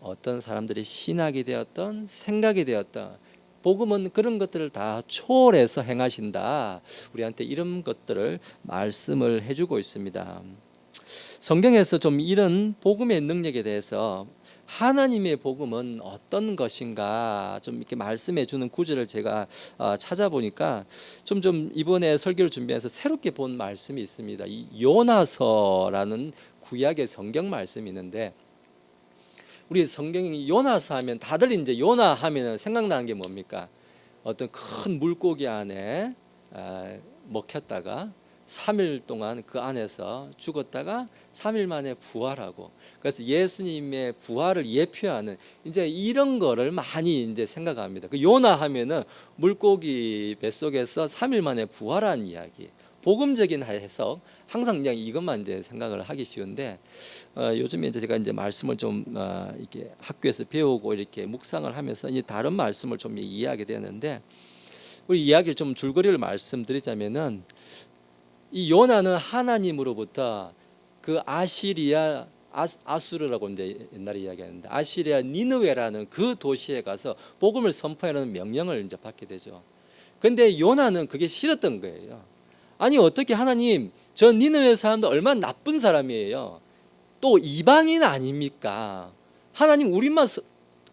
어떤 사람들이 신학이 되었던 생각이 되었던 복음은 그런 것들을 다 초월해서 행하신다. 우리한테 이런 것들을 말씀을 해주고 있습니다. 성경에서 좀 이런 복음의 능력에 대해서 하나님의 복음은 어떤 것인가 좀 이렇게 말씀해 주는 구절을 제가 찾아보니까 좀 이번에 설교를 준비해서 새롭게 본 말씀이 있습니다. 이 요나서라는 구약의 성경 말씀이 있는데, 우리 성경이 요나서 하면 다들 이제 요나 하면 생각나는 게 뭡니까? 어떤 큰 물고기 안에 먹혔다가 3일 동안 그 안에서 죽었다가 3일 만에 부활하고, 그래서 예수님의 부활을 예표하는 이제 이런 거를 많이 이제 생각합니다. 그 요나 하면은 물고기 뱃속에서 3일 만에 부활한 이야기, 복음적인 해석, 항상 그냥 이것만 이제 생각을 하기 쉬운데, 요즘에 이제 제가 이제 말씀을 좀 이렇게 학교에서 배우고 이렇게 묵상을 하면서 이 다른 말씀을 좀 이해하게 되는데, 우리 이야기를 좀 줄거리를 말씀드리자면은, 이 요나는 하나님으로부터 그 아시리아 아수르라고 이제 옛날에 이야기하는데, 아시리아 니느웨라는 그 도시에 가서 복음을 선포하라는 명령을 이제 받게 되죠. 근데 요나는 그게 싫었던 거예요. 아니 어떻게 하나님, 저 니느웨 사람도 얼마나 나쁜 사람이에요. 또 이방인 아닙니까? 하나님 우리만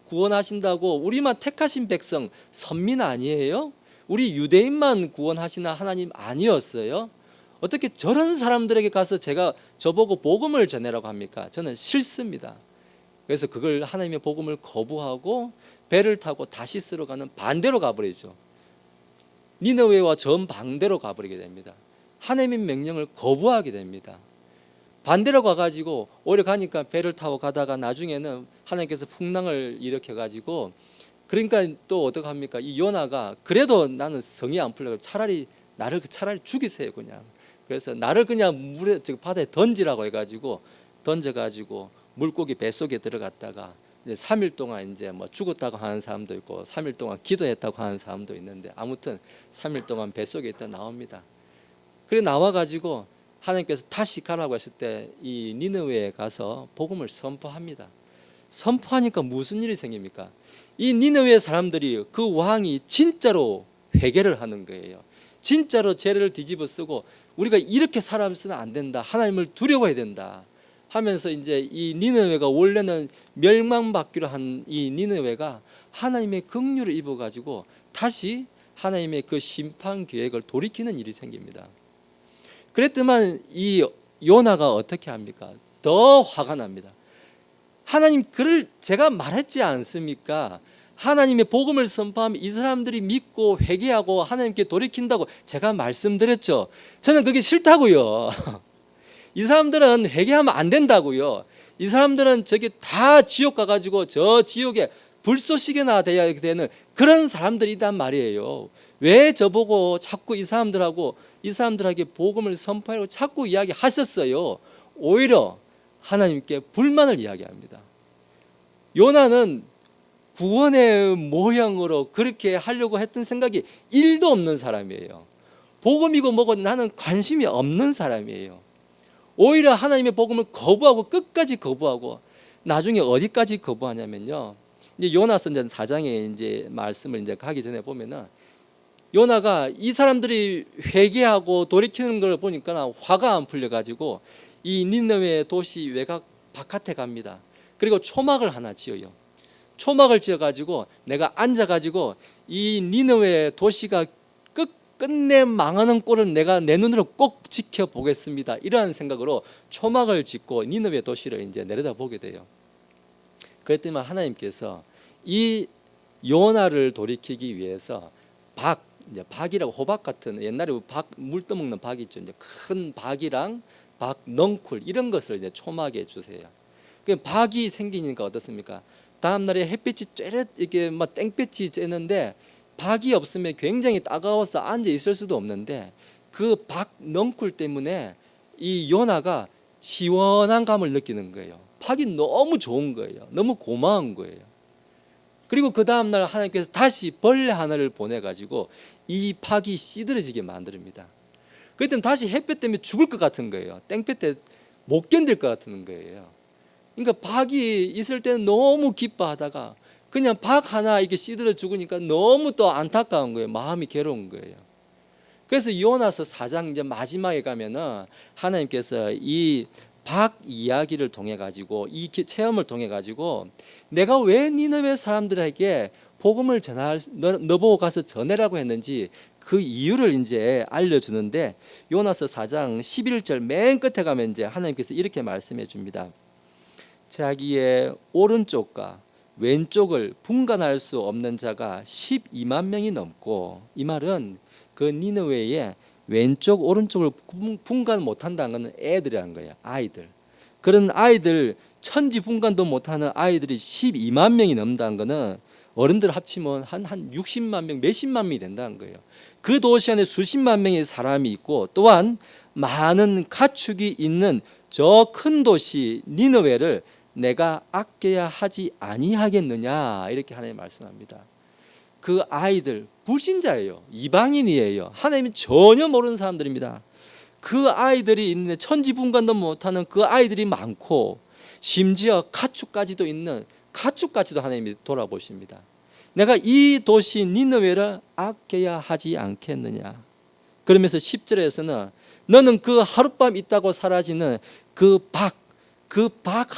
구원하신다고, 우리만 택하신 백성 선민 아니에요? 우리 유대인만 구원하시나 하나님 아니었어요? 어떻게 저런 사람들에게 가서 제가 저보고 복음을 전해라고 합니까? 저는 싫습니다. 그래서 그걸 하나님의 복음을 거부하고 배를 타고 다시스로 가는 반대로 가버리죠. 니느웨와 정반대로 가버리게 됩니다. 하나님의 명령을 거부하게 됩니다. 반대로 가가지고 오래 가니까 배를 타고 가다가 나중에는 하나님께서 풍랑을 일으켜가지고, 그러니까 또 어떻게 합니까? 이 요나가 그래도 나는 성이 안 풀려서 나를 차라리 죽이세요 그냥. 그래서 나를 그냥 물에 바다에 던지라고 해가지고 던져가지고 물고기 뱃속에 들어갔다가 이제 3일 동안 이제 뭐 죽었다고 하는 사람도 있고 3일 동안 기도했다고 하는 사람도 있는데, 아무튼 3일 동안 뱃속에 있다 나옵니다. 그래 나와가지고 하나님께서 다시 가라고 했을 때 이 니느웨에 가서 복음을 선포합니다. 선포하니까 무슨 일이 생깁니까? 이 니느웨 사람들이 그 왕이 진짜로 회개를 하는 거예요. 진짜로 죄를 뒤집어 쓰고 우리가 이렇게 살아서는 안 된다, 하나님을 두려워해야 된다 하면서, 이제 이 니느웨가 원래는 멸망받기로 한 이 니느웨가 하나님의 긍휼을 입어가지고 다시 하나님의 그 심판 계획을 돌이키는 일이 생깁니다. 그랬더만 이 요나가 어떻게 합니까? 더 화가 납니다. 하나님, 그를 제가 말했지 않습니까? 하나님의 복음을 선포하면 이 사람들이 믿고 회개하고 하나님께 돌이킨다고 제가 말씀드렸죠. 저는 그게 싫다고요. 이 사람들은 회개하면 안 된다고요. 이 사람들은 저기 다 지옥 가가지고 저 지옥에 불쏘시개나 돼야 되는 그런 사람들이란 말이에요. 왜 저보고 자꾸 이 사람들에게 복음을 선포하라고 자꾸 이야기하셨어요? 오히려 하나님께 불만을 이야기합니다. 요나는 구원의 모양으로 그렇게 하려고 했던 생각이 1도 없는 사람이에요. 복음이고 뭐고 나는 관심이 없는 사람이에요. 오히려 하나님의 복음을 거부하고 끝까지 거부하고, 나중에 어디까지 거부하냐면요, 이제 요나서 4장에 이제 말씀을 이제 가기 전에 보면은, 요나가 이 사람들이 회개하고 돌이키는 걸 보니까 화가 안 풀려가지고 이 니느웨 도시 외곽 바깥에 갑니다. 그리고 초막을 하나 지어요. 초막을 지어가지고 내가 앉아가지고 이 니느웨 도시가 끝내 망하는 꼴은 내가 내 눈으로 꼭 지켜보겠습니다, 이러한 생각으로 초막을 짓고 니느웨 도시를 이제 내려다보게 돼요. 그랬더니 하나님께서 이 요나를 돌이키기 위해서 박이라고 호박 같은, 옛날에 물 떠먹는 박이 있죠. 이제 큰 박이랑 박 넝쿨 이런 것을 이제 초막에 주세요. 그 박이 생기니까 어떻습니까? 다음 날에 햇빛이 쬐릿 이렇게 막 땡볕이 쬐는데, 박이 없으면 굉장히 따가워서 앉아 있을 수도 없는데, 그 박 넝쿨 때문에 이 요나가 시원한 감을 느끼는 거예요. 박이 너무 좋은 거예요. 너무 고마운 거예요. 그리고 그 다음 날 하나님께서 다시 벌레 하나를 보내가지고 이 박이 씨들어지게 만듭니다. 그랬더니 다시 햇볕 때문에 죽을 것 같은 거예요. 땡볕 때 못 견딜 것 같은 거예요. 그러니까 박이 있을 때는 너무 기뻐하다가 그냥 박 하나 이렇게 씨들어 죽으니까 너무 또 안타까운 거예요. 마음이 괴로운 거예요. 그래서 요나서 4장 이제 마지막에 가면은 하나님께서 이 박 이야기를 통해 가지고 이 체험을 통해 가지고 내가 왜 니느웨 사람들에게 복음을 전할 너보고 가서 전해라고 했는지 그 이유를 이제 알려주는데 요나서 4장 11절 맨 끝에 가면 이제 하나님께서 이렇게 말씀해 줍니다. 자기의 오른쪽과 왼쪽을 분간할 수 없는 자가 12만 명이 넘고, 이 말은 그 니느웨의 왼쪽 오른쪽을 분간 못한다는 것은 애들이라는 거예요. 아이들. 그런 아이들 천지 분간도 못하는 아이들이 12만 명이 넘는다는 것은 어른들 합치면 한 60만 명, 몇십만 명이 된다는 거예요. 그 도시 안에 수십만 명의 사람이 있고 또한 많은 가축이 있는 저 큰 도시 니느웨를 내가 아껴야 하지 아니하겠느냐, 이렇게 하나님 말씀합니다. 그 아이들 불신자예요. 이방인이에요. 하나님이 전혀 모르는 사람들입니다. 그 아이들이 있는데 천지분간도 못하는 그 아이들이 많고 심지어 가축까지도 있는, 가축까지도 하나님이 돌아보십니다. 내가 이 도시 니느웨를 아껴야 하지 않겠느냐. 그러면서 10절에서는 너는 그 하룻밤 있다고 사라지는 그 박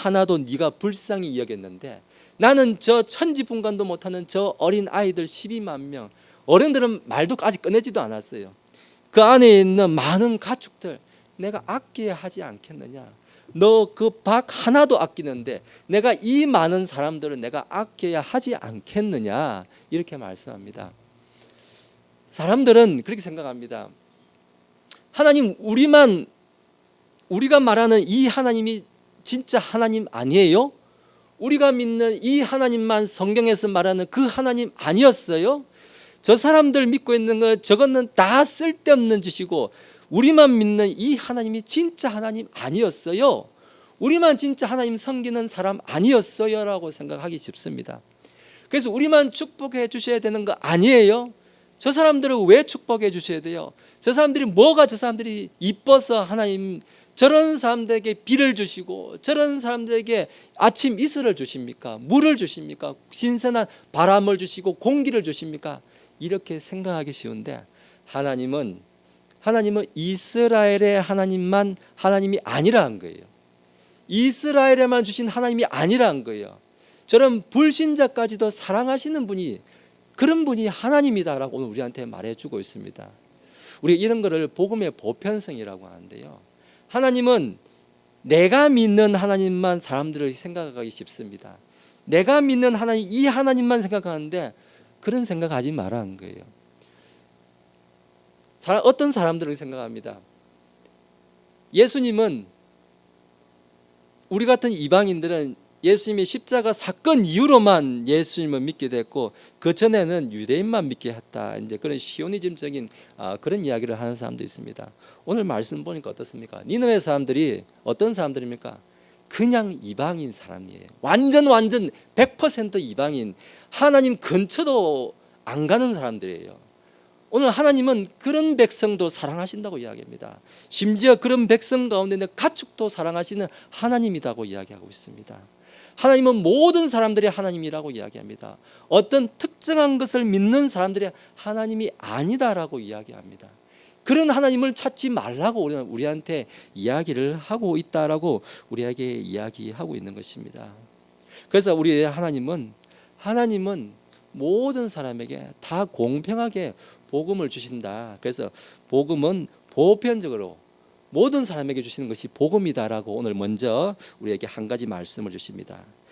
하나도 네가 불쌍히 여겼는데 나는 저 천지분간도 못하는 저 어린 아이들 12만 명, 어른들은 말도 아직 꺼내지도 않았어요. 그 안에 있는 많은 가축들 내가 아껴야 하지 않겠느냐. 너 그 박 하나도 아끼는데 내가 이 많은 사람들은 내가 아껴야 하지 않겠느냐, 이렇게 말씀합니다. 사람들은 그렇게 생각합니다. 하나님, 우리가 말하는 이 하나님이 진짜 하나님 아니에요? 우리가 믿는 이 하나님만 성경에서 말하는 그 하나님 아니었어요? 저 사람들 믿고 있는 거 저거는 다 쓸데없는 짓이고 우리만 믿는 이 하나님이 진짜 하나님 아니었어요? 우리만 진짜 하나님 섬기는 사람 아니었어요? 라고 생각하기 쉽습니다. 그래서 우리만 축복해 주셔야 되는 거 아니에요? 저 사람들을 왜 축복해 주셔야 돼요? 저 사람들이 이뻐서 하나님 저런 사람들에게 비를 주시고 저런 사람들에게 아침 이슬을 주십니까? 물을 주십니까? 신선한 바람을 주시고 공기를 주십니까? 이렇게 생각하기 쉬운데 하나님은 이스라엘의 하나님만 하나님이 아니라는 거예요. 이스라엘에만 주신 하나님이 아니라는 거예요. 저런 불신자까지도 사랑하시는 분이, 그런 분이 하나님이다라고 오늘 우리한테 말해주고 있습니다. 우리가 이런 거를 복음의 보편성이라고 하는데요. 하나님은 내가 믿는 하나님만 사람들을 생각하기 쉽습니다. 내가 믿는 하나님, 이 하나님만 생각하는데 그런 생각하지 말라는 거예요. 어떤 사람들을 생각합니다. 예수님은, 우리 같은 이방인들은 예수님의 십자가 사건 이후로만 예수님을 믿게 됐고 그 전에는 유대인만 믿게 했다. 이제 그런 시오니즘적인 그런 이야기를 하는 사람도 있습니다. 오늘 말씀 보니까 어떻습니까? 니느웨 사람들이 어떤 사람들입니까? 그냥 이방인 사람이에요. 완전 100% 이방인, 하나님 근처도 안 가는 사람들이에요. 오늘 하나님은 그런 백성도 사랑하신다고 이야기합니다. 심지어 그런 백성 가운데 가축도 사랑하시는 하나님이라고 이야기하고 있습니다. 하나님은 모든 사람들이 하나님이라고 이야기합니다. 어떤 특정한 것을 믿는 사람들이 하나님이 아니다라고 이야기합니다. 그런 하나님을 찾지 말라고 우리한테 이야기를 하고 있다라고 우리에게 이야기하고 있는 것입니다. 그래서 우리의 하나님은 모든 사람에게 다 공평하게 복음을 주신다. 그래서 복음은 보편적으로 모든 사람에게 주시는 것이 복음이다라고 오늘 먼저 우리에게 한 가지 말씀을 주십니다.